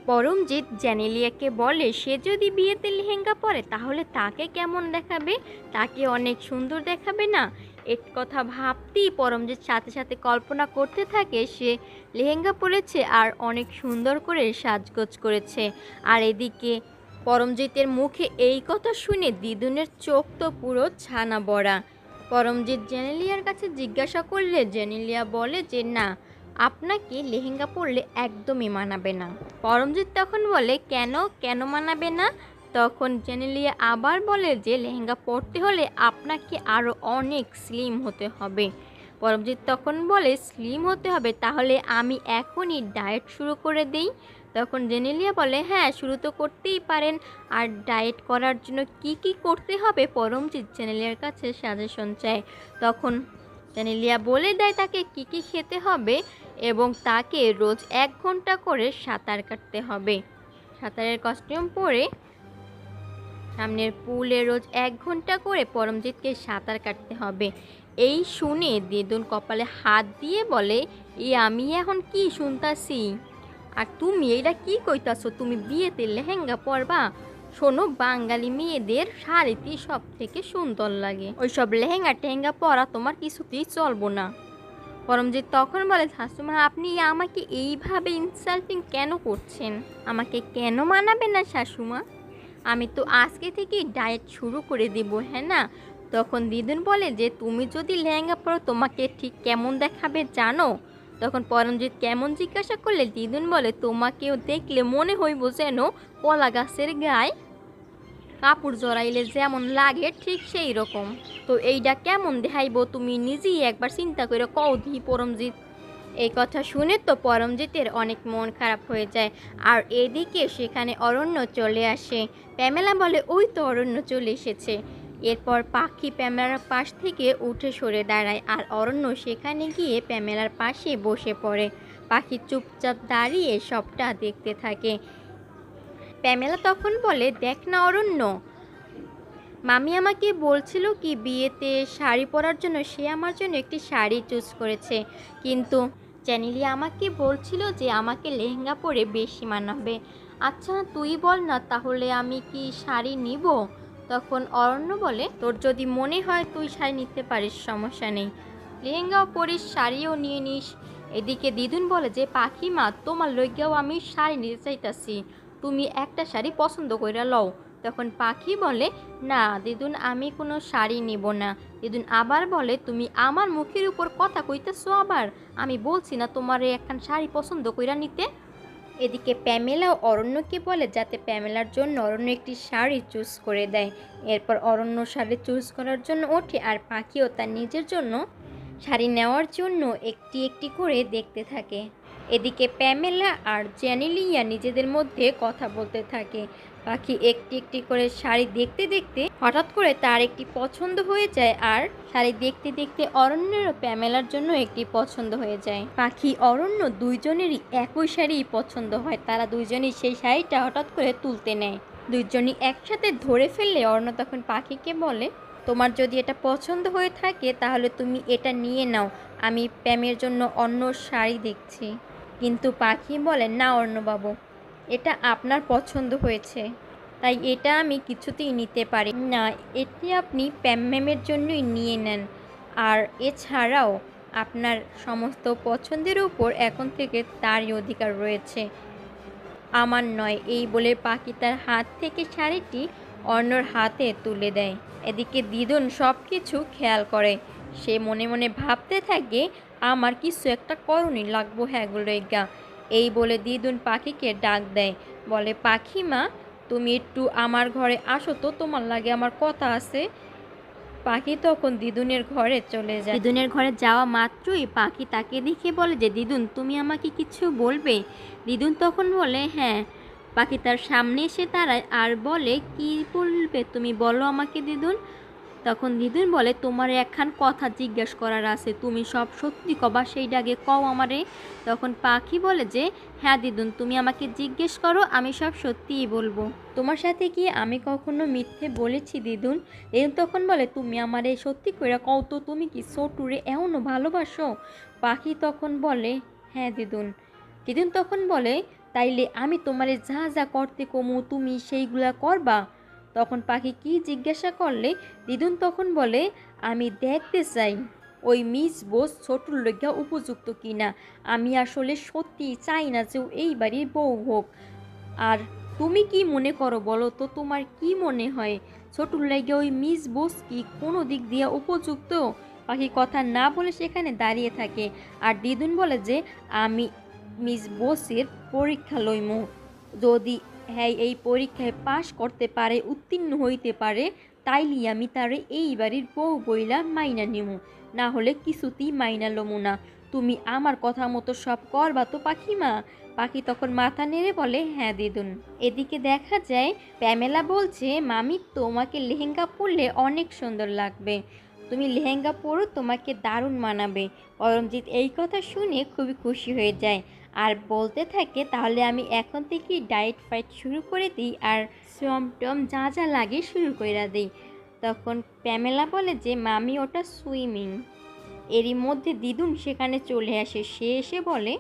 পরমজিৎ জেনেলিয়াকে বলে সে যদি বিয়েতে লেহেঙ্গা পরে তাহলে তাকে কেমন দেখাবে, তাকে অনেক সুন্দর দেখাবে না। এক কথা ভাবতেই পরমজিৎ সাথে সাথে কল্পনা করতে থাকে সে লেহেঙ্গা পরেছে আর অনেক সুন্দর করে সাজগোজ করেছে। আর এদিকে পরমজিতের মুখে এই কথা শুনে দিদুনের চোখ তো পুরো ছানা বড়া। পরমজিৎ জেনেলিয়ার কাছে জিজ্ঞাসা করলে জেনেলিয়া বলে যে না, আপনাকে লেহেঙ্গা পরলে একদমই মানাবে না। পরমজিৎ তখন বলে কেন কেন মানাবে না? তখন জেনেলিয়া আবার বলে যে লেহেঙ্গা পরতে হলে আপনাকে আরও অনেক স্লিম হতে হবে। পরমজিৎ তখন বলে স্লিম হতে হবে, তাহলে আমি এখনই ডায়েট শুরু করে দেই। তখন জেনেলিয়া বলে হ্যাঁ, শুরু তো করতেই পারেন। আর ডায়েট করার জন্য কি কি করতে হবে পরমজিৎ জেনেলিয়ার কাছে সাজেশন চায়। তখন জেনেলিয়া বলে দেয় তাকে কি কি খেতে হবে এবং তাকে রোজ 1 ঘন্টা করে সাঁতার কাটতে হবে। সাঁতারের কস্টিউম পরে সামনের পুলে রোজ 1 ঘন্টা করে পরমজিৎকে সাঁতার কাটতে হবে। এই শুনে দিদুন কপালে হাত দিয়ে বলে আমি এখন কি শুনতাছি? আর তুমি এইটা কি কইতাছো? তুমি বিয়েতে লেহেঙ্গা পরবা? শোনো, বাঙালি মেয়েদের শাড়িতেই সব থেকে সুন্দর লাগে, ওইসব লেহেঙ্গা টেহেঙ্গা পরা তোমার কিছুতেই চলবো না। পরমজিৎ তখন বলে শাশুমা, আপনি আমাকে এইভাবে ইনসাল্টিং কেন করছেন? আমাকে কেন মানাবে না শাশুমা? আমি তো আজকে থেকেই ডায়েট শুরু করে দেব, হ্যাঁ না? তখন দিদুন বলে যে তুমি যদি লেহেঙ্গা পরো তোমাকে ঠিক কেমন দেখাবে জানো? তখন পরমজিৎ কেমন জিজ্ঞাসা করলে দিদুন বলে তোমাকেও দেখলে মনে হইব যেন কলা গাছের গায়ে কাপড় জড়াইলে যেমন লাগে ঠিক সেই রকম। তো এইটা কেমন দেখাইব তুমি নিজেই একবার চিন্তা করে কও দি পরমজিৎ। এই কথা শুনে তো পরমজিতের অনেক মন খারাপ হয়ে যায়। আর এদিকে সেখানে অরণ্য চলে আসে। প্যামেলা বলে ওই তো অরণ্য চলে এসেছে। এরপর পাখি প্যামেলার পাশ থেকে উঠে সরে দাঁড়ায় আর অরণ্য সেখানে গিয়ে প্যামেলার পাশে বসে পড়ে। পাখি চুপচাপ দাঁড়িয়ে সবটা দেখতে থাকে। প্যামেলা তখন বলে দেখ না অরণ্য, মামি আমাকে বলছিল কি বিয়েতে শাড়ি পরার জন্য সে আমার জন্য একটি শাড়ি চুজ করেছে, কিন্তু চ্যানেলিয়া আমাকে বলছিল যে আমাকে লেহেঙ্গা পরে বেশি মানাবে। আচ্ছা তুই বল না তাহলে আমি কি শাড়ি নিব? তখন অরণ্য বলে তোর যদি মনে হয় তুই শাড়ি নিতে পারিস, সমস্যা নেই, লেহেঙ্গাও পরিস শাড়িও নিয়ে নিস। এদিকে দিদুন বলে যে পাখিমা তোমার লইগাও আমি শাড়ি নিতে চাইতাছি, তুমি একটা শাড়ি পছন্দ কইরা লও। তখন পাখি বলে না দিদুন, আমি কোনো শাড়ি নিব না। দিদুন আবার বলে তুমি আমার মুখের উপর কথা কইতেছো আবার, আমি বলছি না তোমারে একখান শাড়ি পছন্দ কইরা নিতে। এদিকে প্যামেলা অরণ্যকে বলে যাতে প্যামেলার জন্য অরণ্য একটি শাড়ি চুজ করে দেয়। এরপর অরণ্য শাড়ি চুজ করার জন্য ওঠে আর পাখিও তার নিজের জন্য শাড়ি নেওয়ার জন্য একটি একটি করে দেখতে থাকে। এদিকে প্যামেলা আর জেনেলিয়া নিজেদের মধ্যে কথা বলতে থাকে। পাখি একটি একটি করে শাড়ি দেখতে দেখতে হঠাৎ করে তার একটি পছন্দ হয়ে যায় আর শাড়ি দেখতে দেখতে অরণ্যেরও প্যামেলার জন্য একটি পছন্দ হয়ে যায়। পাখি অরণ্য দুইজনেরই একই শাড়ি পছন্দ হয়, তারা দুইজনই সেই শাড়িটা হঠাৎ করে তুলতে নেয়। দুইজনই একসাথে ধরে ফেললে অরণ্য তখন পাখিকে বলে তোমার যদি এটা পছন্দ হয়ে থাকে তাহলে তুমি এটা নিয়ে নাও, আমি প্যামের জন্য অন্য শাড়ি দেখছি। কিন্তু পাখি বলে না অর্ণবাবু, এটা আপনার পছন্দ হয়েছে তাই এটা আমি কিছুতেই নিতে পারি না, এটি আপনি প্যাম ম্যামের জন্যই নিয়ে নেন। আর এছাড়াও আপনার সমস্ত পছন্দের উপর এখন থেকে তারই অধিকার রয়েছে, আমার নয়। এই বলে পাখি তার হাত থেকে শাড়িটি অর্ণর হাতে তুলে দেয়। এদিকে দিদুন সব কিছু খেয়াল করে, সে মনে মনে ভাবতে থাকে আমার কিছু একটা করণী লাগবো হ্যাগুলোইগা। এই বলে দিদুন পাখিকে ডাক দেয়, বলে পাখিমা তুমি একটু আমার ঘরে আসো তো, তোমার লাগে আমার কথা আছে। পাখি তখন দিদুনের ঘরে চলে যায়। দিদুনের ঘরে যাওয়া মাত্রই পাখি তাকে দেখে বলে যে দিদুন তুমি আমাকে কিছু বলবে? দিদুন তখন বলে হ্যাঁ। পাখি তার সামনে এসে দাঁড়ায় আর বলে কি বলবে তুমি, বলো আমাকে দিদুন। তখন দিদুন বলে তোমার একখান কথা জিজ্ঞাসা করার আছে, তুমি সব সত্যি কবা সেইটা আগে কও আমারে। তখন পাখি বলে যে হ্যাঁ দিদুন, তুমি আমাকে জিজ্ঞেস করো, আমি সব সত্যিই বলবো। তোমার সাথে কি আমি কখনো মিথ্যে বলেছি দিদুন? দিদুন তখন বলে তুমি আমারে সত্যি কইরা কও তো, তুমি কি ছোটুরে এমনও ভালোবাসো? পাখি তখন বলে হ্যাঁ দিদুন। দিদুন তখন বলে তাইলে আমি তোমারে যা যা করতে কমু তুমি সেইগুলা করবা? তখন পাখি কি জিজ্ঞাসা করলে দিদুন তখন বলে, আমি দেখতে চাই ওই মিস বোস ছোটুর লইগা উপযুক্ত কিনা। আমি আসলে সত্যি চাই না যে ও এই বাড়ির বউ হোক। আর তুমি কি মনে করো বলো তো, তোমার কি মনে হয় ছোটুর লাইগা ওই মিস বোস কি কোনো দিক দিয়ে উপযুক্ত? পাখি কথা না বলে সেখানে দাঁড়িয়ে থাকে। আর দিদুন বলে যে আমি মিস বোসের পরীক্ষা লইমু, যদি হ্যাঁ এই পরীক্ষায় পাশ করতে পারে, উত্তীর্ণ হইতে পারে, তাইলে আমি তারে এই বাড়ির বউ বইলা মাইনা নিমু, না হলে কিছুতেই মাইনা লমু না। তুমি আমার কথা মতো সব করবা তো পাখিমা? পাখি তখন মাথা নেড়ে বলে, হ্যাঁ দিদুন। এদিকে দেখা যায় প্যামেলা বলছে, মামি তোমাকে লেহেঙ্গা পরলে অনেক সুন্দর লাগবে, তুমি লেহেঙ্গা পরো, তোমাকে দারুণ মানাবে। পরমজিৎ এই কথা শুনে খুবই খুশি হয়ে যায় আর বলতে থাকে, তাহলে আমি এখন থেকেই ডায়েট ফাইট শুরু করে দিই আর শ্রম টম যা যা লাগে শুরু করে দিই। তখন প্যামেলা বলে যে মামি ওটা সুইমিং। এরই মধ্যে দিদুন সেখানে চলে আসে। সে এসে বলে,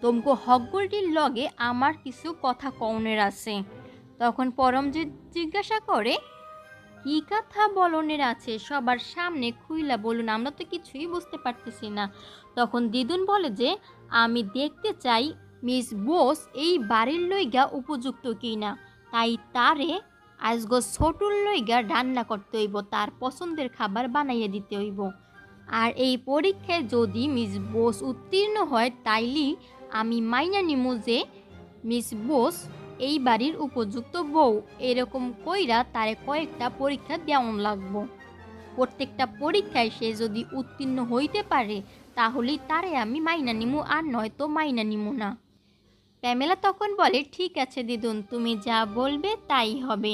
তোমকো হকগোল্ডির লগে আমার কিছু কথা কওনের আছে। তখন পরমজিৎ জিজ্ঞাসা করে, কি কথা বলনের আছে, সবার সামনে খুইলা বলুন, আমরা তো কিছুই বুঝতে পারতেছি না। তখন দিদুন বলে যে আমি দেখতে চাই মিস বোস এই বাড়ির লইগা উপযুক্ত কিনা, তাই তারে আজগো ছোটুর লইগা রান্না করতে হইব, তার পছন্দের খাবার বানাইয়া দিতে হইব। আর এই পরীক্ষায় যদি মিস বোস উত্তীর্ণ হয় তাইলে আমি মাইনা নিমু যে মিস বোস এই বাড়ির উপযুক্ত বউ। এরকম কইরা তারে কয়েকটা পরীক্ষা দেওয়ান লাগবো। প্রত্যেকটা পরীক্ষায় সে যদি উত্তীর্ণ হইতে পারে তাহলেই তারে আমি মাইনা নিমু, আর নয়তো মাইনা নিমু না। প্যামেলা তখন বলে, ঠিক আছে দিদুন, তুমি যা বলবে তাই হবে।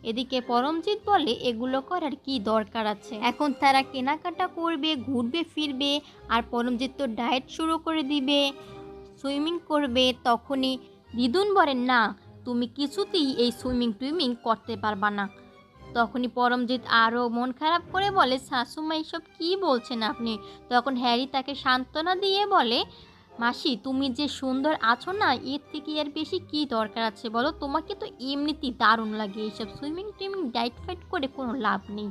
এদিকে পরমজিৎ বলে, এগুলো করার কি দরকার আছে, এখন তারা কেনাকাটা করবে, ঘুরবে ফিরবে, আর পরমজিৎ তো ডায়েট শুরু করে দিবে, সুইমিং করবে। তখনই দিদুন বলেন, না তুমি কিছুতেই এই সুইমিং করতে পারবা না। তখনই পরমজিৎ আরও মন খারাপ করে বলে, শাশুমা এসব কী বলছেন আপনি? তখন হ্যারি তাকে সান্ত্বনা দিয়ে বলে, মাসি তুমি যে সুন্দর আছো না, এর থেকে আর বেশি কি দরকার আছে বলো? তোমাকে তো এমনিতেই দারুণ লাগে, এইসব সুইমিং টুইমিং ডাইট ফাইট করে কোনো লাভ নেই,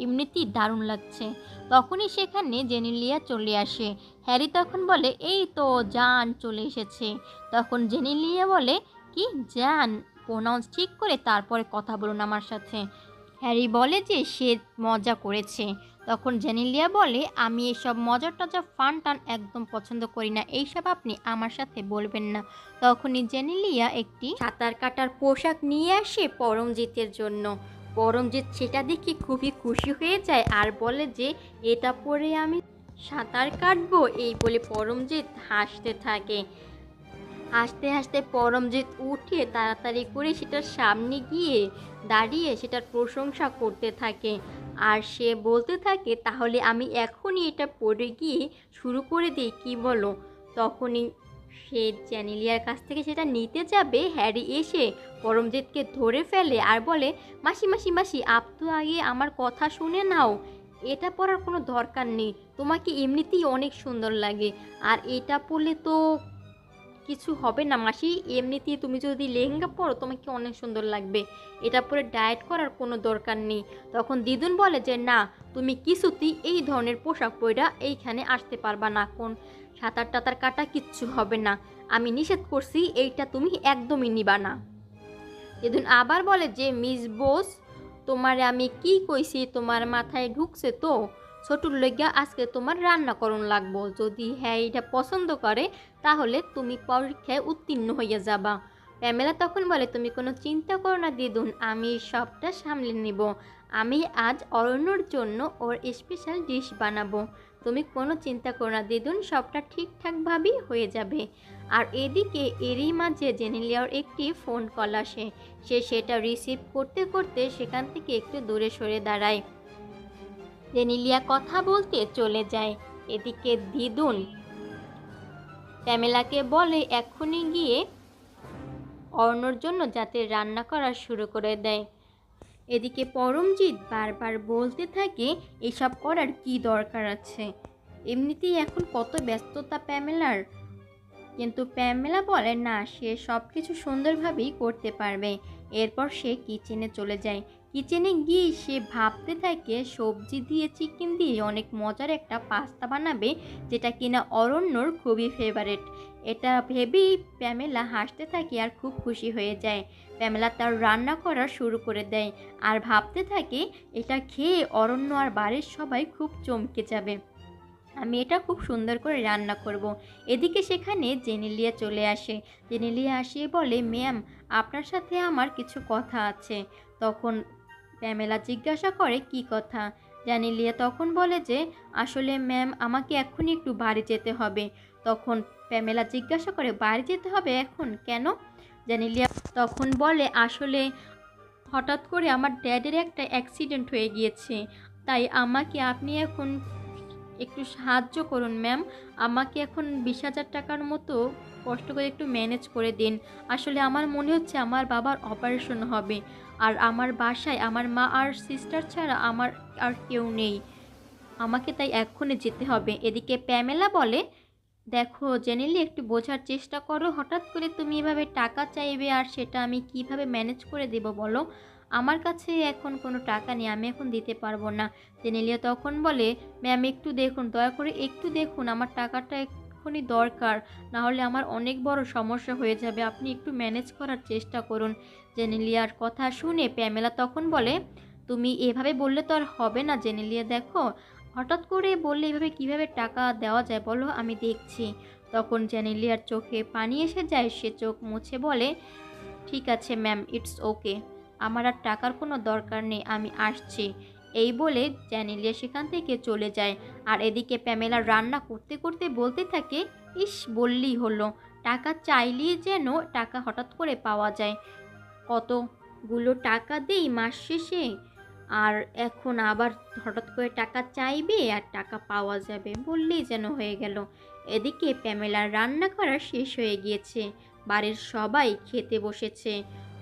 এমনিতেই দারুণ লাগছে। তখনই সেখানে জেনেলিয়া চলে আসে। হ্যারি তখন বলে, এই তো জান চলে এসেছে। তখন জেনেলিয়া বলে, কি জান? প্রোনাউন্স ঠিক করে তারপরে কথা বলুন আমার সাথে। হ্যারি বলে যে সে মজা করেছে। তখন জেনেলিয়া বলে, আমি এসব মজা টজা ফান টান একদম পছন্দ করি না, এইসব আপনি আমার সাথে বলবেন না। তখনই জেনেলিয়া একটি সাঁতার কাটার পোশাক নিয়ে আসে পরমজিতের জন্য। পরমজিৎ সেটা দেখে খুবই খুশি হয়ে যায় আর বলে যে এটা পরে আমি সাঁতার কাটবো। এই বলে পরমজিৎ হাসতে থাকে। হাসতে হাসতে পরমজিৎ উঠে তাড়াতাড়ি করে সেটার সামনে গিয়ে দাঁড়িয়ে সেটার প্রশংসা করতে থাকে। আর সে বলতে থাকে, তাহলে আমি এখনই এটা পরে গিয়ে শুরু করে দিই, কি বলো? তখনই সে চ্যানেলিয়ার কাছ থেকে সেটা নিতে যাবে, হ্যারি এসে পরমজিৎকে ধরে ফেলে আর বলে, মাসি মাসি মাসি, আপ তো আগে আমার কথা শুনে নাও, এটা পরার কোনো দরকার নেই, তোমাকে এমনিতেই অনেক সুন্দর লাগে, আর এটা পরলে তো কিছু হবে না মাসি, এমনিতেই তুমি যদি লেহেঙ্গা পরো তোমাকে অনেক সুন্দর লাগবে, এটা পরে ডায়েট করার কোনো দরকার নেই। তখন দিদুন বলে যে না, তুমি কিছুতেই এই ধরনের পোশাক পরা এইখানে আসতে পারবা না, কোন সাঁতার টাতার কাটা কিচ্ছু হবে না, আমি নিষেধ করছি, এইটা তুমি একদমই নিবা না। দিদুন আবার বলে যে মিস বোস, তোমারে আমি কি কইছি তোমার মাথায় ঢুকছে তো? ছোটুর লইগা আজকে তোমার রান্না করণ লাগবো, যদি হ্যাঁ এটা পছন্দ করে তাহলে তুমি পরীক্ষায় উত্তীর্ণ হইয়া যাবা। প্যামেলা তখন বলে, তুমি কোনো চিন্তা করো না দিদুন, আমি সবটা সামলে নেব, আমি আজ অরণ্যর জন্য ওর স্পেশাল ডিশ বানাবো, তুমি কোনো চিন্তা করো না দিদুন, সবটা ঠিকঠাকভাবেই হয়ে যাবে। আর এদিকে এরই মাঝে জেনেলিয়ার একটি ফোন কল আসে। সে সেটা রিসিভ করতে করতে সেখান থেকে একটু দূরে সরে দাঁড়ায়। জেনেলিয়া কথা বলতে চলে যায়। এদিকে দিদুন প্যামেলাকে বলে এক্ষুনি গিয়ে অর্ণর জন্য যাতে রান্না করা শুরু করে দেয়। এদিকে পরমজিৎ বারবার বলতে থাকে, এসব করার কি দরকার আছে, এমনিতেই এখন কত ব্যস্ততা প্যামেলার, কিন্তু প্যামেলা বলে না, সে সব কিছু সুন্দরভাবেই করতে পারবে। এরপর সে কিচেনে চলে যায়। কিচেনে গিয়ে সে ভাবতে থাকে সবজি দিয়ে চিকেন দিয়ে অনেক মজার একটা পাস্তা বানাবে, যেটা কিনা অরণ্যর খুবই ফেভারেট। এটা ভেবেই প্যামেলা হাসতে থাকে আর খুব খুশি হয়ে যায়। প্যামেলা তার রান্না করা শুরু করে দেয় আর ভাবতে থাকে এটা খেয়ে অরণ্য আর বাড়ির সবাই খুব চমকে যাবে, আমি এটা খুব সুন্দর করে রান্না করব। এদিকে সেখানে জেনেলিয়া চলে আসে। জেনেলিয়া আসিয়ে বলে, ম্যাম, আপনার সাথে আমার কিছু কথা আছে। তখন প্যামেলা জিজ্ঞাসা করে, কি কথা? জেনেলিয়া তখন বলে যে, আসলে ম্যাম, আমাকে এক্ষুনি একটু বাড়ি যেতে হবে। তখন প্যামেলা জিজ্ঞাসা করে, বাড়ি যেতে হবে এখন কেন? জেনেলিয়া তখন বলে, আসলে হঠাৎ করে আমার ড্যাডের একটা অ্যাক্সিডেন্ট হয়ে গিয়েছে, তাই আমাকে আপনি এখন একটু সাহায্য করুন ম্যাম। আমাকে এখন 20,000 টাকার মতো কষ্ট করে একটু ম্যানেজ করে দিন। আসলে আমার মনে হচ্ছে আমার বাবার অপারেশন হবে, আর আমার বাসায় আমার মা আর সিস্টার ছাড়া আমার আর কেউ নেই। আমাকে তাই এক্ষুনি যেতে হবে। এদিকে প্যামেলা বলে, দেখো জেনেলি, একটু বোঝার চেষ্টা করো, হঠাৎ করে তুমি এভাবে টাকা চাইবে আর সেটা আমি কিভাবে ম্যানেজ করে দেব বলো? আমার কাছে এখন কোনো টাকা নেই, আমি এখন দিতে পারবো না। জেনেলিয়া তখন বলে, ম্যাম একটু দেখুন, দয়া করে একটু দেখুন, আমার টাকাটা এক্ষুনি দরকার, না হলে আমার অনেক বড় সমস্যা হয়ে যাবে, আপনি একটু ম্যানেজ করার চেষ্টা করুন। জেনেলিয়ার কথা শুনে প্যামেলা তখন বলে, তুমি এভাবে বললে তো আর হবে না জেনেলিয়া, দেখো হঠাৎ করে বললে এভাবে কিভাবে টাকা দেওয়া যায় বলো, আমি দেখছি। তখন জেনেলিয়ার চোখে পানি এসে যায়, সে চোখ মুছে বলে, ঠিক আছে ম্যাম, ইটস ওকে, আমার আর টাকার কোনো দরকার নেই, আমি আসছি। এই বলে জেনেলিয়া সেখান থেকে চলে যায়। আর এদিকে প্যামেলা রান্না করতে করতে বলতে থাকে, ইস, বললেই হলো, টাকা চাইলেই যেন টাকা হঠাৎ করে পাওয়া যায়। কতগুলো টাকা দেই মাস শেষে, আর এখন আবার হঠাৎ করে টাকা চাইবে আর টাকা পাওয়া যাবে, বললেই যেন হয়ে গেল। এদিকে প্যামেলার রান্না করা শেষ হয়ে গিয়েছে, বাড়ির সবাই খেতে বসেছে।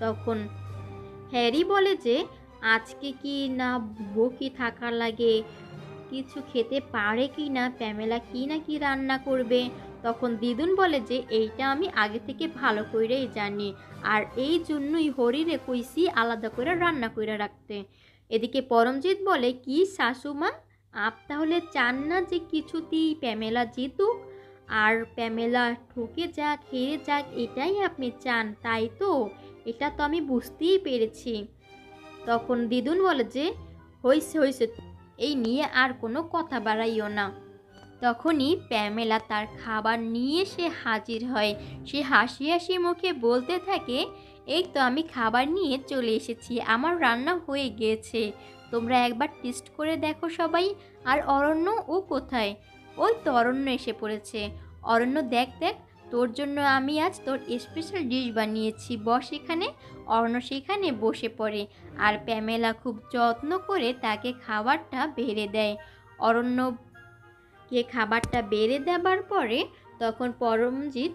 তখন হ্যারি বলে যে, আজকে কি না বকি থাকা লাগে, কিছু খেতে পারে কি না, প্যামেলা কি না কি রান্না করবে। তখন দিদুন বলে যে, এইটা আমি আগে থেকে ভালো করেই জানি, আর এই জন্যই হরিরে কইছি আলাদা করে রান্না করে রাখতে। এদিকে পরমজিৎ বলে, কি শাশুমা, আপ তাহলে চান না যে কিছুতেই প্যামেলা জিতুক আর প্যামেলা ঠকে যাক, হেরে যাক, এটাই আপনি চান তাই তো? এটা তো আমি বুঝতেই পেরেছি। তখন দিদুন বলে যে, হইছে হইছে, এই নিয়ে আর কোনো কথা বাড়াইও না। তখনই প্যামেলা তার খাবার নিয়ে সে হাজির হয়। সে হাসি হাসি মুখে বলতে থাকে, এই তো আমি খাবার নিয়ে চলে এসেছি, আমার রান্না হয়ে গিয়েছে, তোমরা একবার টেস্ট করে দেখো সবাই। আর অরণ্য, ও কোথায়? ওই তো অরণ্য এসে পড়েছে। অরণ্য, দেখ দেখ, তোর জন্য আমি আজ তোর স্পেশাল ডিশ বানিয়েছি, বস এখানে। অরণ্য সেখানে বসে পড়ে আর প্যামেলা খুব যত্ন করে তাকে খাবারটা বেড়ে দেয়। অরণ্য খাবারটা বেড়ে দেবার পরে তখন পরমজিৎ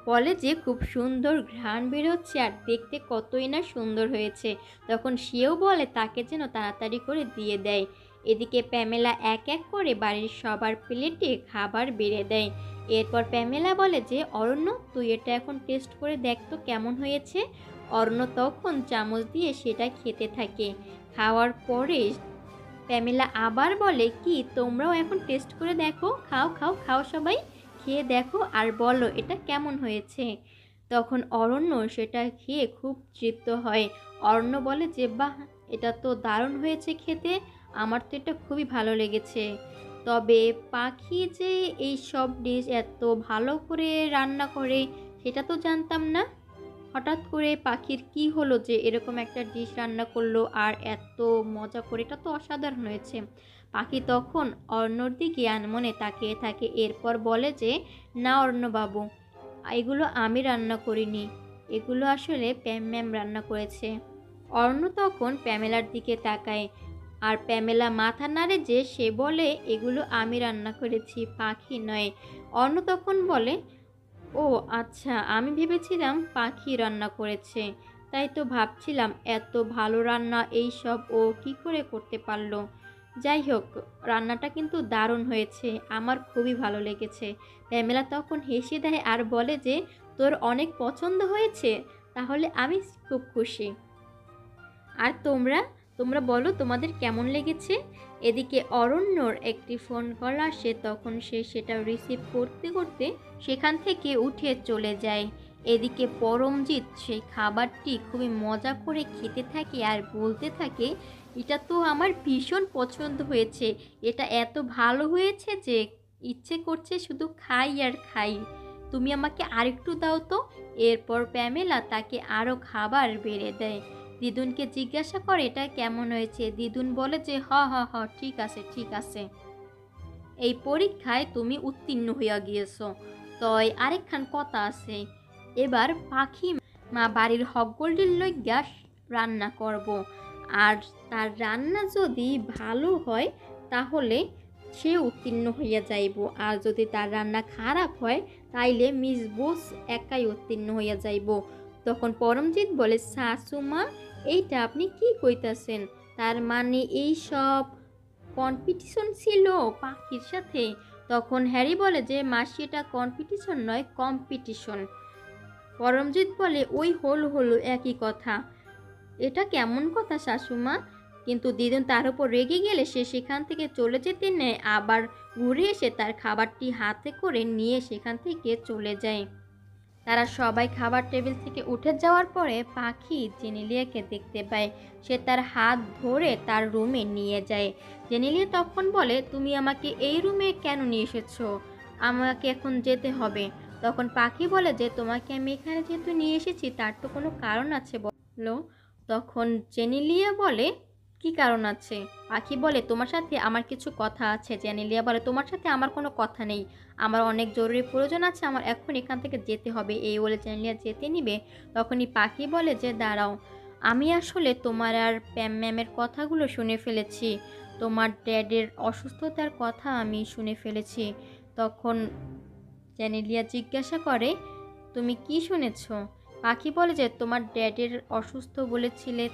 বলে যে, খুব সুন্দর ঘ্রাণ বেরোচ্ছে আর দেখতে কতই না সুন্দর হয়েছে। তখন সেও বলে তাকে যেন তাড়াতাড়ি করে দিয়ে দেয়। এদিকে প্যামেলা এক এক করে বাড়ির সবার প্লেটে খাবার বেড়ে দেয়। এরপর প্যামেলা বলে যে, অরণ্য, তুই এটা এখন টেস্ট করে দেখ তো কেমন হয়েছে। অরণ্য তখন চামচ দিয়ে সেটা খেতে থাকে। খাওয়ার পরে প্যামেলা আবার বলে, কি তোমরাও এখন টেস্ট করে দেখো, খাও খাও খাও, সবাই খেয়ে দেখো আর বলো এটা কেমন হয়েছে। তখন অরণ্য সেটা খেয়ে খুব তৃপ্ত হয়। অরণ্য বলে যে, বাহ, এটা তো দারুণ হয়েছে খেতে, আমার তো এটা খুবই ভালো লেগেছে। তবে পাখি যে এই সব ডিশ এত ভালো করে রান্না করে সেটা তো জানতাম না। হঠাৎ করে পাখির কি হলো যে এরকম একটা ডিশ রান্না করলো আর এত মজা করে, এটা তো অসাধারণ হয়েছে। পাখি তখন অর্ণর দিকে আনমনে তাকিয়ে থাকে। এরপর বলে যে, না অর্ণবাবু, এগুলো আমি রান্না করিনি, এগুলো আসলে প্যাম ম্যাম রান্না করেছে। অর্ণ তখন প্যামেলার দিকে তাকায় আর প্যামেলা মাথা নাড়ে যে সে বলে, এগুলো আমি রান্না করেছি, পাখি নয়। অর্ণ তখন বলে, ও আচ্ছা, আমি ভেবেছিলাম পাখি রান্না করেছে, তাই তো ভাবছিলাম এত ভালো রান্না এই সব ও কি করে করতে পারলো। যাই হোক, রান্নাটা কিন্তু দারুণ হয়েছে, আমার খুবই ভালো লেগেছে। প্যামেলা তখন হেসে দেয় আর বলে যে, তোর অনেক পছন্দ হয়েছে, তাহলে আমি খুব খুশি। আর তোমরা তোমরা বলো তোমাদের কেমন লেগেছে। এদিকে অরণ্যর একটি ফোন কল আসে, তখন সে সেটা রিসিভ করতে করতে সেখান থেকে উঠে চলে যায়। এদিকে পরমজিৎ সেই খাবারটি খুবই মজা করে খেতে থাকে আর বলতে থাকে, এটা তো আমার ভীষণ পছন্দ হয়েছে, এটা এত ভালো হয়েছে যে ইচ্ছে করছে শুধু খাই আর খাই, তুমি আমাকে আরেকটু দাও তো। এরপর প্যামেলা তাকে আরও খাবার বেড়ে দেয়। দিদুনকে জিজ্ঞাসা করে এটা কেমন হয়েছে। দিদুন বলে যে হ হ হ, ঠিক আছে ঠিক আছে, এই পরীক্ষায় তুমি উত্তীর্ণ হইয়া গিয়েছ, তয় আরেকখান কথা আছে, এবার পাখি মা বাড়ির হকগোল্ডির লইগা রান্না করব, আর তার রান্না যদি ভালো হয় তাহলে সে উত্তীর্ণ হইয়া যাইব, আর যদি তার রান্না খারাপ হয় তাইলে মিস বোস একাই উত্তীর্ণ হইয়া যাইব। তখন পরমজিৎ বলে, শাশুমা এইটা আপনি কি কইতাছেন, তার মানে এই সব কম্পিটিশন ছিল পাখির সাথে। তখন হ্যারি বলে যে মাসি এটা কম্পিটিশন নয়, কম্পিটিশন। পরমজিৎ বলে ওই হলো একই কথা, এটা কেমন কথা শাশুমা। কিন্তু দিদুন তার উপর রেগে গেলে সে সেখান থেকে চলে যেতে নেয়, আবার ঘুরে এসে তার খাবারটি হাতে করে নিয়ে সেখান থেকে চলে যায়। তারা সবাই খাবার টেবিল থেকে উঠে যাওয়ার পরে পাখি জেনেলিয়াকে দেখতে পায়। সে তার হাত ধরে তার রুমে নিয়ে যায়। জেনেলিয়া তখন বলে, তুমি আমাকে এই রুমে কেন নিয়ে এসেছো, আমাকে এখন যেতে হবে। তখন পাখি বলে যে তোমাকে আমি এখানে যেহেতু নিয়ে এসেছি তার তো কোনো কারণ আছে বলো। তখন জেনেলিয়া বলে, কি কারণ আছে। পাখি বলে, তোমার সাথে আমার কিছু কথা আছে। জেনেলিয়া বলে, তোমার সাথে আমার কোনো কথা নেই, আমার অনেক জরুরি প্রয়োজন আছে, আমার এখন এখান থেকে যেতে হবে। এই বলে জেনেলিয়া যেতে নিবে, তখনই পাখি বলে যে দাঁড়াও, আমি আসলে তোমার আর প্যাম ম্যামের কথাগুলো শুনে ফেলেছি, তোমার ড্যাডের অসুস্থতার কথা আমি শুনে ফেলেছি। তখন জেনেলিয়া জিজ্ঞাসা করে, তুমি কি শুনেছ। পাখি বলে যে তোমার ড্যাডের অসুস্থ বলেছিলে,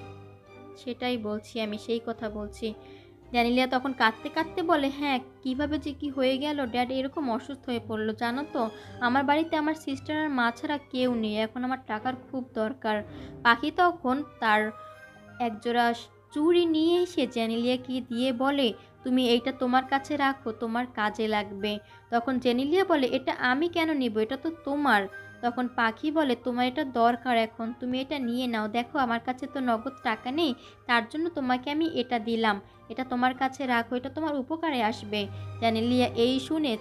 সেটাই বলছি, আমি সেই কথা বলছি। ড্যানিলিয়া তখন কাঁদতে কাঁদতে বলে, হ্যাঁ কিভাবে যে কি হয়ে গেল, ড্যাড এরকম অসুস্থ হয়ে পড়লো জানো তো, আমার বাড়িতে আমার সিস্টার আর মা ছাড়া কেউ নেই, এখন আমার টাকার খুব দরকার। পাখি তখন তার একজোড়া চুড়ি নিয়ে এসে জেনেলিয়াকে দিয়ে বলে, তুমি এইটা তোমার কাছে রাখো, তোমার কাজে লাগবে। তখন জেনেলিয়া বলে, এটা আমি কেন নিব, এটা তো তোমার। তখন পাখি বলে, তোমার এটা দরকার এখন, তুমি এটা নিয়ে নাও, দেখো আমার কাছে তো নগদ টাকা নেই, তার জন্য তোমাকে আমি এটা দিলাম, এটা তোমার কাছে রাখো, এটা তোমার উপকারে আসবে। জেনেলিয়া এই শুনে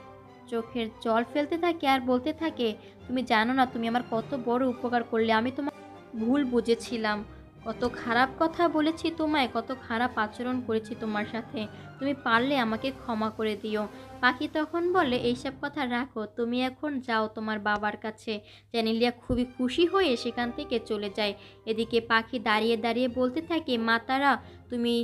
চোখের জল ফেলতে থাকে আর বলতে থাকে, তুমি জানো না তুমি আমার কত বড় উপকার করলে, আমি তোমার ভুল বুঝেছিলাম, কত খারাপ কথা বলেছি তোমায়, কত খারাপ আচরণ করেছি তোমার সাথে, তুমি পারলে আমাকে ক্ষমা করে দিও। পাখি তখন বলে, এইসব কথা রাখো, তুমি এখন যাও তোমার বাবার কাছে। জেনেলিয়া খুবই খুশি হয়ে সেখান থেকে চলে যায়। এদিকে পাখি দাঁড়িয়ে দাঁড়িয়ে বলতে থাকে, মাতারা তুমি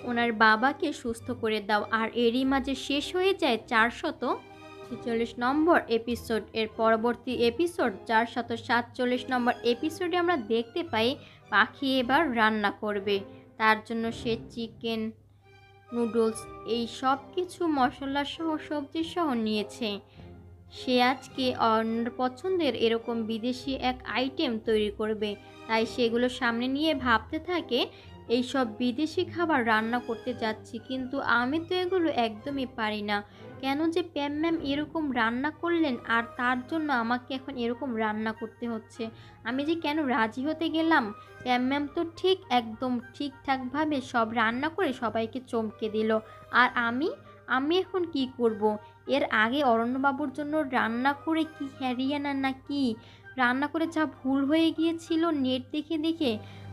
ওনার বাবাকে সুস্থ করে দাও। আর এরই মাঝে শেষ হয়ে যায় 446 নম্বর এপিসোড। এর পরবর্তী এপিসোড 447 নম্বর এপিসোডে আমরা দেখতে পাই পাখি এবার রান্না করবে। তার জন্য সে চিকেন, নুডলস এই সব কিছু মশলা সহ সবজি সহ নিয়েছে। সে আজকে অন্য পছন্দের এরকম বিদেশি এক আইটেম তৈরি করবে, তাই সেগুলো সামনে নিয়ে ভাবতে থাকে, এই সব বিদেশি খাবার রান্না করতে যাচ্ছি, কিন্তু আমি তো এগুলো একদমই পারি না, কেন যে প্যাম ম্যাম এরকম রান্না করলেন আর তার জন্য আমাকে এখন এরকম রান্না করতে হচ্ছে, আমি যে কেন রাজি হতে গেলাম। প্যাম ম্যাম তো ঠিক একদম ঠিকঠাকভাবে সব রান্না করে সবাইকে চমকে দিল, আর আমি আমি এখন কি করব। এর আগে অরণ্যবাবুর জন্য রান্না করে কি হ্যারিয়ানা না কি রান্না করে যা ভুল হয়ে গিয়েছিল, নেট দেখে দেখে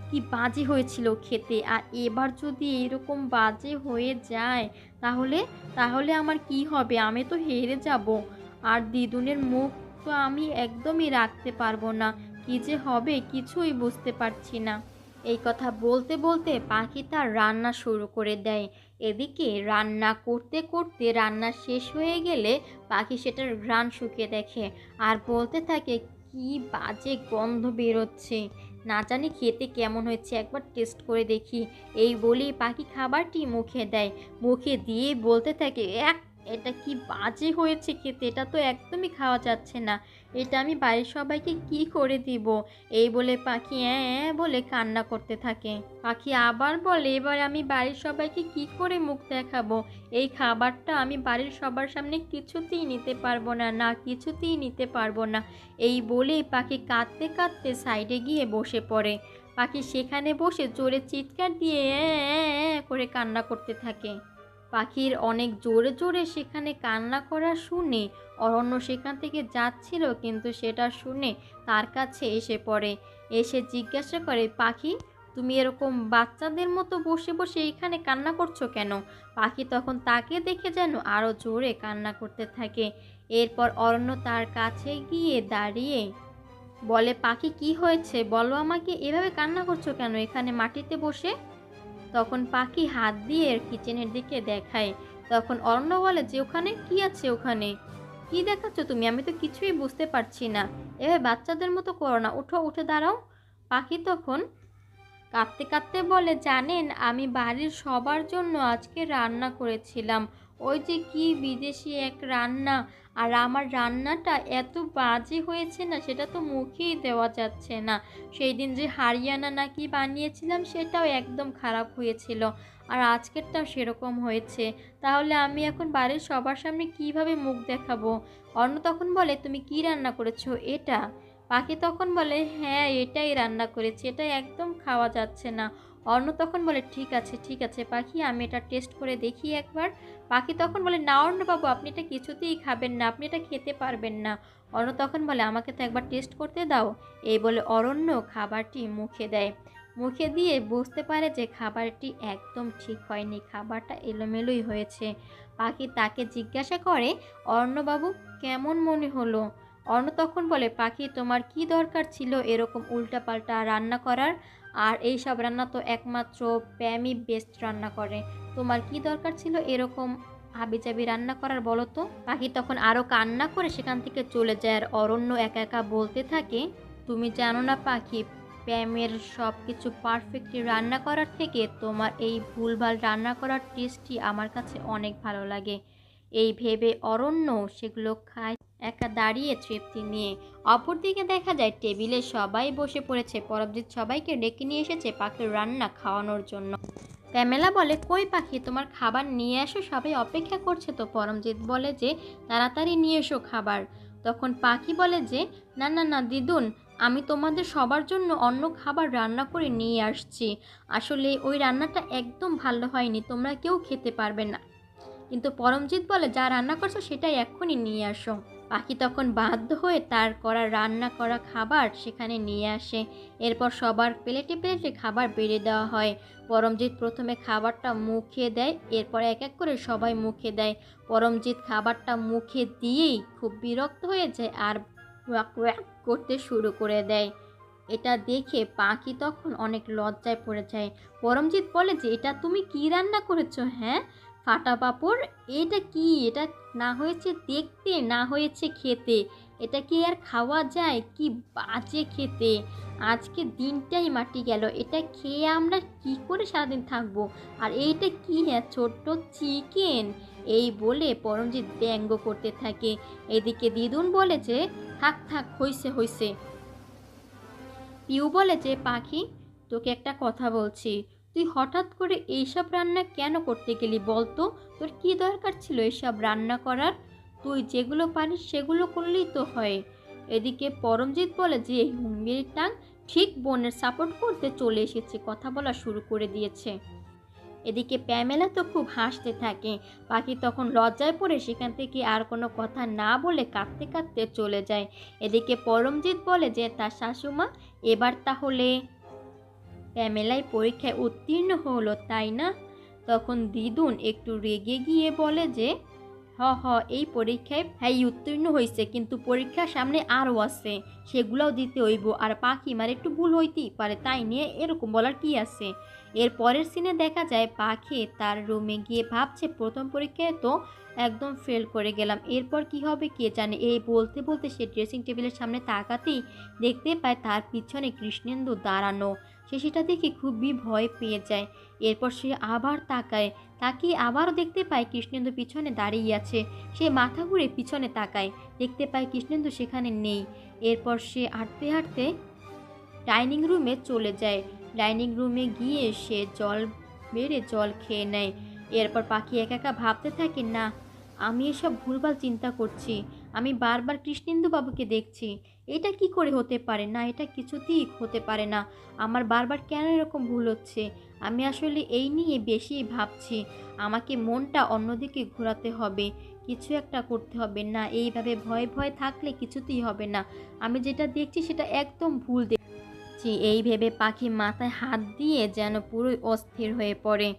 কি বাজে হয়েছিল খেতে, আর এবার যদি এরকম বাজে হয়ে যায় তাহলে তাহলে আমার কি হবে, আমি তো হেরে যাব। আর দিদুনের মুখ তো আমি একদমই রাখতে পারবো না, কি যে হবে কিছুই বুঝতে পারছি না। এই কথা বলতে বলতে পাখি তার রান্না শুরু করে দেয়। এদিকে রান্না করতে করতে রান্না শেষ হয়ে গেলে পাখি সেটার ঘ্রাণ শুঁকে দেখে আর বলতে থাকে, কি বাজে গন্ধ বেরোচ্ছে, না জানি খেতে কেমন হয়েছে, একবার টেস্ট করে দেখি। এই বলেই পাখি খাবারটি মুখে দেয়। মুখে দিয়ে বলতে থাকে, এটা কি বাজে হয়েছে খেতে, এটা তো একদমই খাওয়া যাচ্ছে না, এটা আমি বাড়ির সবাইকে কি করে দিব। এই বলে পাখি বলে কান্না করতে থাকে। পাখি আবার বলে, এবার আমি বাড়ির সবাইকে কি করে মুখ দেখাবো, এই খাবারটা আমি বাড়ির সবার সামনে কিছুতেই নিতে পারবো না, না কিছুতেই নিতে পারবো না। এই বলেই পাখি কাঁদতে কাঁদতে সাইডে গিয়ে বসে পড়ে। পাখি সেখানে বসে জোরে চিৎকার দিয়ে করে কান্না করতে থাকে। পাখির অনেক জোরে জোরে সেখানে কান্না করা শুনে অরণ্য সেখান থেকে যাচ্ছিল, কিন্তু সেটা শুনে তার কাছে এসে পড়ে। এসে জিজ্ঞাসা করে, পাখি তুমি এরকম বাচ্চাদের মতো বসে বসে এখানে কান্না করছো কেন? পাখি তখন তাকে দেখে যেন আরও জোরে কান্না করতে থাকে। এরপর অরণ্য তার কাছে গিয়ে দাঁড়িয়ে বলে, পাখি কি হয়েছে বলো আমাকে, এভাবে কান্না করছো কেন এখানে মাটিতে বসে? তখন পাখি হাত দিয়ে কিচেনের দিকে দেখায়। তখন অরণ্য বলে যে, ওখানে কি আছে, ওখানে কি দেখাচ্ছ তুমি, আমি তো কিছুই বুঝতে পারছি না, এভাবে বাচ্চাদের মতো করো না, উঠো, উঠে দাঁড়াও। পাখি তখন কাঁদতে কাঁদতে বলে, জানেন আমি বাড়ির সবার জন্য আজকে রান্না করেছিলাম, ওই যে কি বিদেশি এক রান্না, আর আমার রান্নাটা এত বাজে হয়েছে না, সেটা তো মুখেই দেওয়া যাচ্ছে না। সেই দিন যে হারিয়ানা নাকি বানিয়েছিলাম সেটাও একদম খারাপ হয়েছিল, আর আজকেরটাও সেরকম হয়েছে, তাহলে আমি এখন বাড়ির সবার সামনে কিভাবে মুখ দেখাবো? অন্য তখন বলে, তুমি কি রান্না করেছো এটা? পাখি তখন বলে, হ্যাঁ এটাই রান্না করেছি, এটা একদম খাওয়া যাচ্ছে না। অন্য তখন বলে, ঠিক আছে ঠিক আছে পাখি, আমি এটা টেস্ট করে দেখি একবার। পাখি তখন বলে, না অর্ণবাবু, আপনি এটা কিছুতেই খাবেন না, আপনি এটা খেতে পারবেন না। অন্য তখন বলে, আমাকে তো একবার টেস্ট করতে দাও। এই বলে অরণ্য খাবারটি মুখে দেয়। মুখে দিয়ে বুঝতে পারে যে খাবারটি একদম ঠিক হয়নি, খাবারটা এলোমেলোই হয়েছে। পাখি তাকে জিজ্ঞাসা করে, অর্ণবাবু কেমন মনে হলো? অর্ণ তখন বলে, পাখি তোমার কি দরকার ছিল এরকম উল্টাপাল্টা রান্না করার, আর এই সব রান্না তো একমাত্র প্যামই বেস্ট রান্না করে, তোমার কি দরকার ছিল এরকম হাবিজাবি রান্না করার বলো তো? পাখি তখন আরও কান্না করে সেখান থেকে চলে যায়, আর অরণ্য একা একা বলতে থাকে, তুমি জানো না পাখি, প্যামের সব কিছু পারফেক্টলি রান্না করার থেকে তোমার এই ভুলভাল রান্না করার টেস্টই আমার কাছে অনেক ভালো লাগে। এই ভেবে অরণ্য সেগুলো খায় একা দাঁড়িয়ে তৃপ্তি নিয়ে। অপরদিকে দেখা যায় টেবিলে সবাই বসে পড়েছে, পরবজিৎ সবাইকে ডেকে নিয়ে এসেছে পাখির রান্না খাওয়ানোর জন্য। প্যামেলা বলে, কই পাখি তোমার খাবার নিয়ে আসো, সবাই অপেক্ষা করছে তো। পরমজিৎ বলে যে, তাড়াতাড়ি নিয়ে এসো খাবার। তখন পাখি বলে যে, না না না দিদুন, আমি তোমাদের সবার জন্য অন্য খাবার রান্না করে নিয়ে আসছি, আসলে ওই রান্নাটা একদম ভালো হয়নি, তোমরা কেউ খেতে পারবে না। কিন্তু পরমজিৎ বলে, যা রান্না করছো সেটাই এক্ষুনি নিয়ে আসো। পাখি তখন বাধ্য হয়ে তার রান্না করা খাবার সেখানে নিয়ে আসে। এরপর সবার প্লেটে প্লেটে খাবার বেড়ে দেওয়া হয়। পরমজিৎ প্রথমে খাবারটা মুখে দেয়, এরপর এক এক করে সবাই মুখে দেয়। পরমজিৎ খাবারটা মুখে দিয়েই খুব বিরক্ত হয়ে যায় আর ওয়াক ওয়াক করতে শুরু করে দেয়। এটা দেখে পাখি তখন অনেক লজ্জায় পড়ে যায়। পরমজিৎ বলে যে, এটা তুমি কি রান্না করেছো? হ্যাঁ, ফাটা পাঁপড়, এটা কি? এটা না হয়েছে দেখতে, না হয়েছে খেতে, এটা কি আর খাওয়া যায়? কি বাজে খেতে, আজকে দিনটাই মাটি গেল, এটা খেয়ে আমরা কি করে সারাদিন থাকবো? আর এইটা কি? হ্যাঁ, ছোট্ট চিকেন। এই বলে পরমজিৎ ব্যঙ্গ করতে থাকে। এদিকে দিদুন বলে যে, থাক থাক, হইছে হইছে। পিউ বলে যে, পাখি তোকে একটা কথা বলছি, তুই হঠাৎ করে এইসব রান্না কেন করতে গেলি বলতো? তোর কি দরকার ছিল এইসব রান্না করার? তুই যেগুলো পারিস সেগুলো করলেই তো হয়। এদিকে পরমজিৎ বলে যে, এই হুঙ্গের টাং ঠিক বোনের সাপোর্ট করতে চলে এসেছে, কথা বলা শুরু করে দিয়েছে। এদিকে প্যামেলা তো খুব হাসতে থাকে। পাখি তখন লজ্জায় পড়ে সেখান থেকে আর কোনো কথা না বলে কাঁদতে কাঁদতে চলে যায়। এদিকে পরমজিৎ বলে যে, তার শাশুমা এবার তাহলে প্যামেলায় পরীক্ষায় উত্তীর্ণ হলো তাই না? তখন দিদুন একটু রেগে গিয়ে বলে যে, হ এই পরীক্ষায় হ্যাঁ উত্তীর্ণ হয়েছে, কিন্তু পরীক্ষার সামনে আরও আছে, সেগুলোও দিতে হইব। আর পাখি মানে একটু ভুল হইতেই পারে, তাই নিয়ে এরকম বলার কি আছে। এর পরের সিনে দেখা যায় পাখি তার রুমে গিয়ে ভাবছে প্রথম পরীক্ষায় তো একদম ফেল করে গেলাম, এরপর কি হবে কে জানে। এই বলতে বলতে সে ড্রেসিং টেবিলের সামনে তাকাতেই দেখতে পায় তার পিছনে কৃষ্ণেন্দু দাঁড়ানো। সে সেটা দেখে খুবই ভয় পেয়ে যায়। এরপর সে আবার তাকায়, তাকিয়ে আবারও দেখতে পায় কৃষ্ণেন্দু পিছনে দাঁড়িয়ে আছে। সে মাথা ঘুরে পিছনে তাকায়, দেখতে পায় কৃষ্ণেন্দু সেখানে নেই। এরপর সে হাঁটতে হাঁটতে ডাইনিং রুমে চলে যায়। ডাইনিং রুমে গিয়ে সে জল খেয়ে নেয়। এরপর পাখি একা একা ভাবতে থাকে, না আমি এসব ভুলভাল চিন্তা করছি, আমি বারবার কৃষ্ণেন্দু বাবুকে দেখছি, এটা কি করে হতে পারে না, এটা কিছুতেই হতে পারে না, আমার বারবার কেন এরকম ভুল হচ্ছে, আমি আসলে এই নিয়ে বেশি ভাবছি, আমাকে মনটা অন্যদিকে ঘোরাতে হবে, কিছু একটা করতে হবে। না এইভাবে ভয়ে ভয়ে থাকলে কিছুতেই হবে না, আমি যেটা দেখছি সেটা একদম ভুল দেখছি। এই ভেবে পাখি মাথায় হাত দিয়ে যেন পুরোই অস্থির হয়ে পড়ে।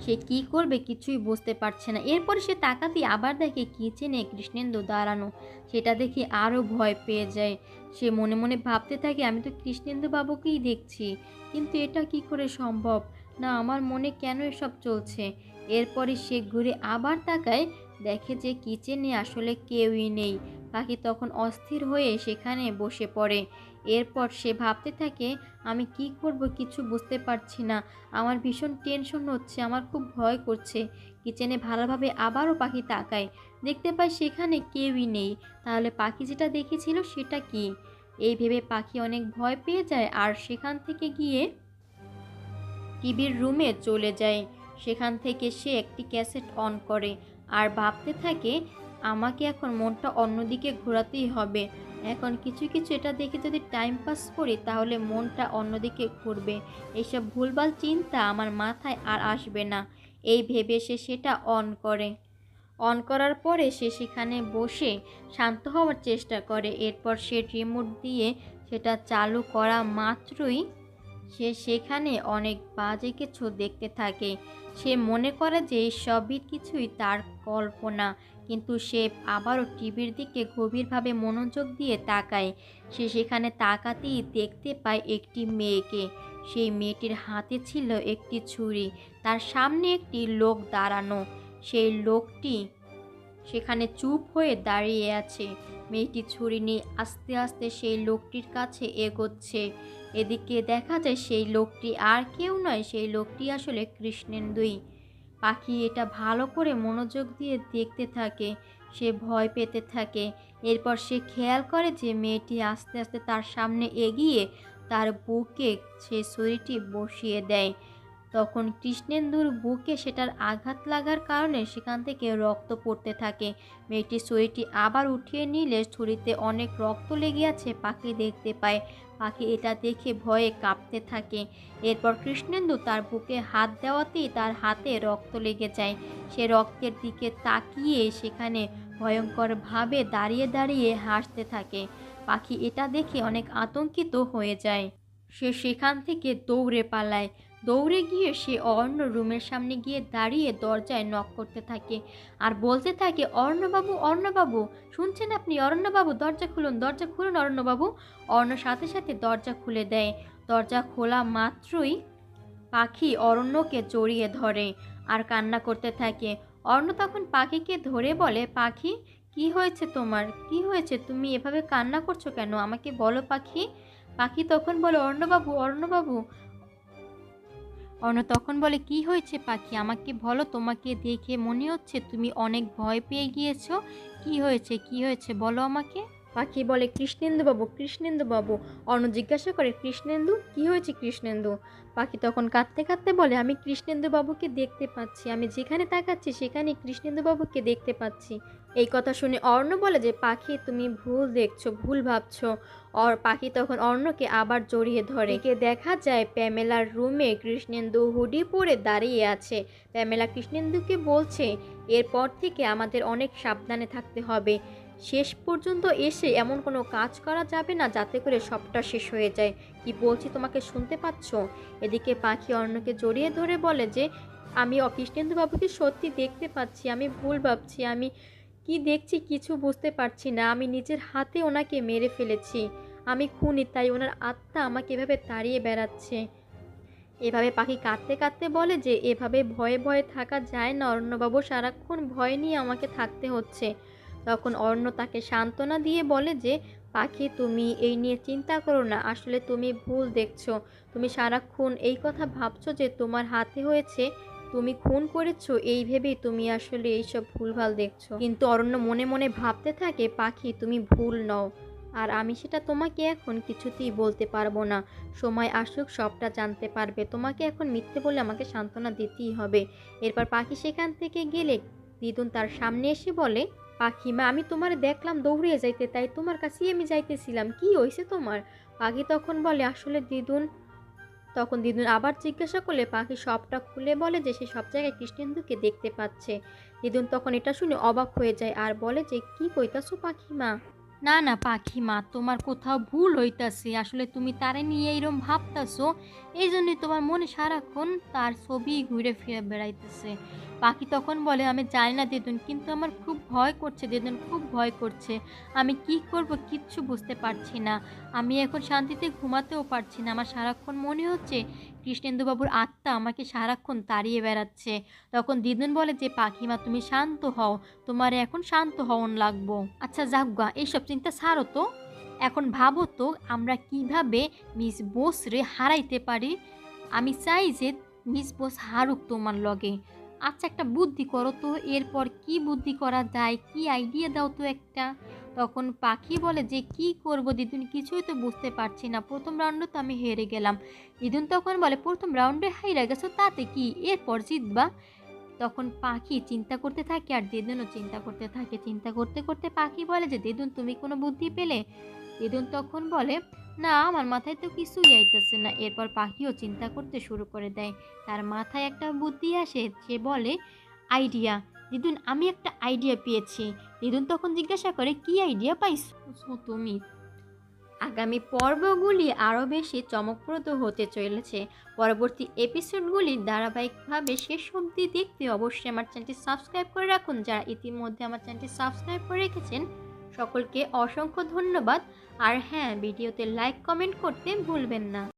সে কি করবে কিছুই বুঝতে পারছে না। এরপরে সে তাকাতেই আবার দেখে কিচেনে কৃষ্ণেন্দু দাঁড়ানো। সেটা দেখে আরও ভয় পেয়ে যায়। সে মনে মনে ভাবতে থাকে, আমি তো কৃষ্ণেন্দু বাবুকেই দেখছি, কিন্তু এটা কি করে সম্ভব, না আমার মনে কেন এসব চলছে। এরপরে সে ঘুরে আবার তাকায়, দেখে যে কিচেনে আসলে কেউই নেই। পাখি তখন অস্থির হয়ে সেখানে বসে পড়ে। এরপর সে ভাবতে থাকে, আমি কি করব কিছু বুঝতে পারছি না, আমার ভীষণ টেনশন হচ্ছে, আমার খুব ভয় করছে। কিচেনে ভালোভাবে আবারও পাখি তাকায়, দেখতে পায় সেখানে কেউই নেই। তাহলে পাখি যেটা দেখেছিল সেটা কি? এই ভেবে পাখি অনেক ভয় পেয়ে যায় আর সেখান থেকে গিয়ে টিভির রুমে চলে যায়। সেখান থেকে সে একটি ক্যাসেট অন করে আর ভাবতে থাকে, আমাকে এখন মনটা অন্যদিকে ঘোরাতেই হবে। এখন কিছু কিছু এটা দেখে যদি টাইম পাস করি তাহলে মনটা অন্যদিকে ঘুরবে, এইসব ভুলভাল চিন্তা আমার মাথায় আর আসবে না। এই ভেবে সে সেটা অন করে। অন করার পরে সে সেখানে বসে শান্ত হওয়ার চেষ্টা করে। এরপর সে রিমোট দিয়ে সেটা চালু করা মাত্রই সে সেখানে অনেক বাজে কিছু দেখতে থাকে। সে মনে করে যে সবই কিছুই তার কল্পনা, কিন্তু সে আবারও টিভির দিকে গভীরভাবে মনোযোগ দিয়ে তাকায়। সে সেখানে তাকাতেই দেখতে পায় একটি মেয়েকে। সেই মেয়েটির হাতে ছিল একটি ছুরি, তার সামনে একটি লোক দাঁড়ানো। সেই লোকটি সেখানে চুপ হয়ে দাঁড়িয়ে আছে। মেয়েটি ছুরি নিয়ে আস্তে আস্তে সেই লোকটির কাছে এগোচ্ছে। এদিকে দেখা যায় সেই লোকটি আর কেউ নয়, সেই লোকটি আসলে কৃষ্ণেন্দুই। পাখি এটা ভালো করে মনোযোগ দিয়ে দেখতে থাকে। সে ভয় পেতে থাকে। এরপর সে খেয়াল করে যে মেয়েটি আস্তে আস্তে তার সামনে এগিয়ে তার বুকে সে ছুরিটি বসিয়ে দেয়। তখন কৃষ্ণেন্দুর বুকে সেটার আঘাত লাগার কারণে সেখান থেকে রক্ত পড়তে থাকে। মেয়েটি ছুরিটি আবার উঠিয়ে নিলে ছুরিতে অনেক রক্ত লেগে আছে পাখি দেখতে পায়। পাখি এটা দেখে ভয়ে কাঁপতে থাকে। এরপর কৃষ্ণেন্দু তার বুকে হাত দেওয়াতেই তার হাতে রক্ত লেগে যায়। সে রক্তের দিকে তাকিয়ে সেখানে ভয়ঙ্করভাবে দাঁড়িয়ে দাঁড়িয়ে হাসতে থাকে। পাখি এটা দেখে অনেক আতঙ্কিত হয়ে যায়। সে সেখান থেকে দৌড়ে পালায়। দৌড়ে গিয়ে সে অর্ণ রুমের সামনে গিয়ে দাঁড়িয়ে দরজায় নক করতে থাকে আর বলতে থাকে, অর্ণবাবু অর্ণবাবু, শুনছেন আপনি? অরণ্যবাবু দরজা খুলুন, দরজা খুলুন অরণ্যবাবু। অর্ণ সাথে সাথে দরজা খুলে দেয়। দরজা খোলা মাত্রই পাখি অরণ্যকে জড়িয়ে ধরে আর কান্না করতে থাকে। অর্ণ তখন পাখিকে ধরে বলে, পাখি কি হয়েছে তোমার, কি হয়েছে, তুমি এভাবে কান্না করছো কেন, আমাকে বলো পাখি। পাখি তখন বলে, অর্ণবাবু অর্ণবাবু। অর্ণ তখন বলে, কি হয়েছে পাখি, আমাকে বলো, তোমাকে দেখে মনে হচ্ছে তুমি অনেক ভয় পেয়ে গিয়েছো, কি হয়েছে কি হয়েছে বলো আমাকে। পাখি বলে, কৃষ্ণেন্দু বাবু কৃষ্ণেন্দু বাবু। অর্ণ জিজ্ঞাসা করে, কৃষ্ণেন্দু কি হয়েছে কৃষ্ণেন্দু? পাখি তখন কাঁদতে কাঁদতে বলে, আমি কৃষ্ণেন্দু বাবুকে দেখতে পাচ্ছি, আমি যেখানে তাকাচ্ছি সেখানে কৃষ্ণেন্দু বাবুকে দেখতে পাচ্ছি। এই কথা শুনে অর্ণ বলে যে, পাখি তুমি ভুল দেখছো, ভুল ভাবছো। পাখি তখন অর্ণকে আবার জড়িয়ে ধরে। একে দেখা যায় প্যামেলার রুমে কৃষ্ণেন্দু হুডি পরে দাঁড়িয়ে আছে। প্যামেলা কৃষ্ণেন্দুকে বলছে, এরপর থেকে আমাদের অনেক সাবধানে থাকতে হবে, শেষ পর্যন্ত এসে এমন কোনো কাজ করা যাবে না যাতে করে সবটা শেষ হয়ে যায়। কি বলছি তোমাকে শুনতে পাচ্ছ? এদিকে পাখি অর্ণকে জড়িয়ে ধরে বলে যে, আমি কৃষ্ণেন্দু বাবুকে সত্যি দেখতে পাচ্ছি, আমি ভুল ভাবছি, আমি কি দেখছি কিছু বুঝতে পারছি না। আমি নিজের হাতে ওনাকে মেরে ফেলেছি। আমি খুনি, তাই ওনার আত্মা আমাকে এভাবে তাড়িয়ে বেড়াচ্ছে। এভাবে পাখি কাঁদতে কাঁদতে বলে যে এভাবে ভয়ে ভয়ে থাকা যায় না অরণ্যবাবু, সারাক্ষণ ভয় নিয়ে আমাকে থাকতে হচ্ছে। তখন অরণ্য তাকে সান্ত্বনা দিয়ে বলে যে পাখি, তুমি এই নিয়ে চিন্তা করো না, আসলে তুমি ভুল দেখছো। তুমি সারাক্ষণ এই কথা ভাবছো যে তোমার হাতে হয়েছে, তুমি খুন করেছো, এই ভেবেই তুমি আসলে এইসব ভুলভাল দেখছো। কিন্তু অরণ্য মনে মনে ভাবতে থাকে, পাখি তুমি ভুল নও, আর আমি সেটা তোমাকে এখন কিছুতেই বলতে পারবো না। সময় আসুক সবটা জানতে পারবে। তোমাকে এখন মিথ্যে বলে আমাকে সান্ত্বনা দিতেই হবে। এরপর পাখি সেখান থেকে গেলে দিদুন তার সামনে এসে বলে, পাখি মা, আমি তোমার দেখলাম দৌড়িয়ে যাইতে, তাই তোমার কাছেই আমি যাইতেছিলাম, কি হয়েছে তোমার? পাখি তখন বলে, আসলে দিদুন। তখন দিদুন আবার জিজ্ঞাসা করলে পাখি সবটা খুলে বলে যে সে সব জায়গায় কৃষ্ণেন্দুকে দেখতে পাচ্ছে। দিদুন তখন এটা শুনে অবাক হয়ে যায় আর বলে যে কি কইতাছো পাখি মা? না না পাখি মা, তোমার কোথাও ভুল হইতাছে। আসলে তুমি তারে নিয়ে এইরকম ভাবতাছো, এই জন্যই তোমার মনে সারাক্ষণ তার ছবি ঘুরে ফিরে বেড়াইতেছে। পাখি তখন বলে, আমি জানি না দিদুন, কিন্তু আমার খুব ভয় করছে দিদুন, খুব ভয় করছে। আমি কি করব কিচ্ছু বুঝতে পারছি না। আমি এখন শান্তিতে ঘুমাতেও পারছি না। আমার সারাক্ষণ মনে হচ্ছে কৃষ্ণেন্দুবাবুর আত্মা আমাকে সারাক্ষণ তাড়িয়ে বেড়াচ্ছে। তখন দিদুন বলে যে পাখিমা, তুমি শান্ত হও, তোমার এখন শান্ত হওন লাগবো। আচ্ছা যাজ্ঞা, এইসব চিন্তা ছাড়ো তো। এখন ভাবো তো আমরা কিভাবে মিস বোসরে হারাইতে পারি। আমি চাই যে মিস বোস হারুক তোমার লগে। আচ্ছা একটা বুদ্ধি করো তো, এরপর কি বুদ্ধি করা যায়, কি আইডিয়া দাও তো একটা। তখন পাখি বলে যে কি করব দিদুন, কিছুই তো বুঝতে পারছি না। প্রথম রাউন্ডে তো আমি হেরে গেলাম। দিদুন তখন বলে, প্রথম রাউন্ডে হাইরা গেছো তাতে কি, এরপর জিতবা। তখন পাখি চিন্তা করতে থাকে আর দিদুনও চিন্তা করতে থাকে। চিন্তা করতে করতে পাখি বলে যে দিদুন, তুমি কোনো বুদ্ধি পেলে? দিদুন তখন বলে, না আমার মাথায় তো কিছুই আইতেছে না। এরপর পাখিও চিন্তা করতে শুরু করে দেয়। তার মাথায় একটা বুদ্ধি আসে, সে বলে, আইডিয়া। দিদুন, আমি একটা আইডিয়া পেয়েছি। দিদুন তখন জিজ্ঞাসা করে, কি আইডিয়া পাইছো তুমি? আগামী পর্বগুলি আরও বেশি চমকপ্রদ হতে চলেছে। পরবর্তী এপিসোডগুলি ধারাবাহিকভাবে শেষ অবধি দেখতে অবশ্যই আমার চ্যানেলটি সাবস্ক্রাইব করে রাখুন। যারা ইতিমধ্যে আমার চ্যানেলটি সাবস্ক্রাইব করে রেখেছেন সকলকে অসংখ্য ধন্যবাদ। আর হ্যাঁ, ভিডিওতে লাইক কমেন্ট করতে ভুলবেন না।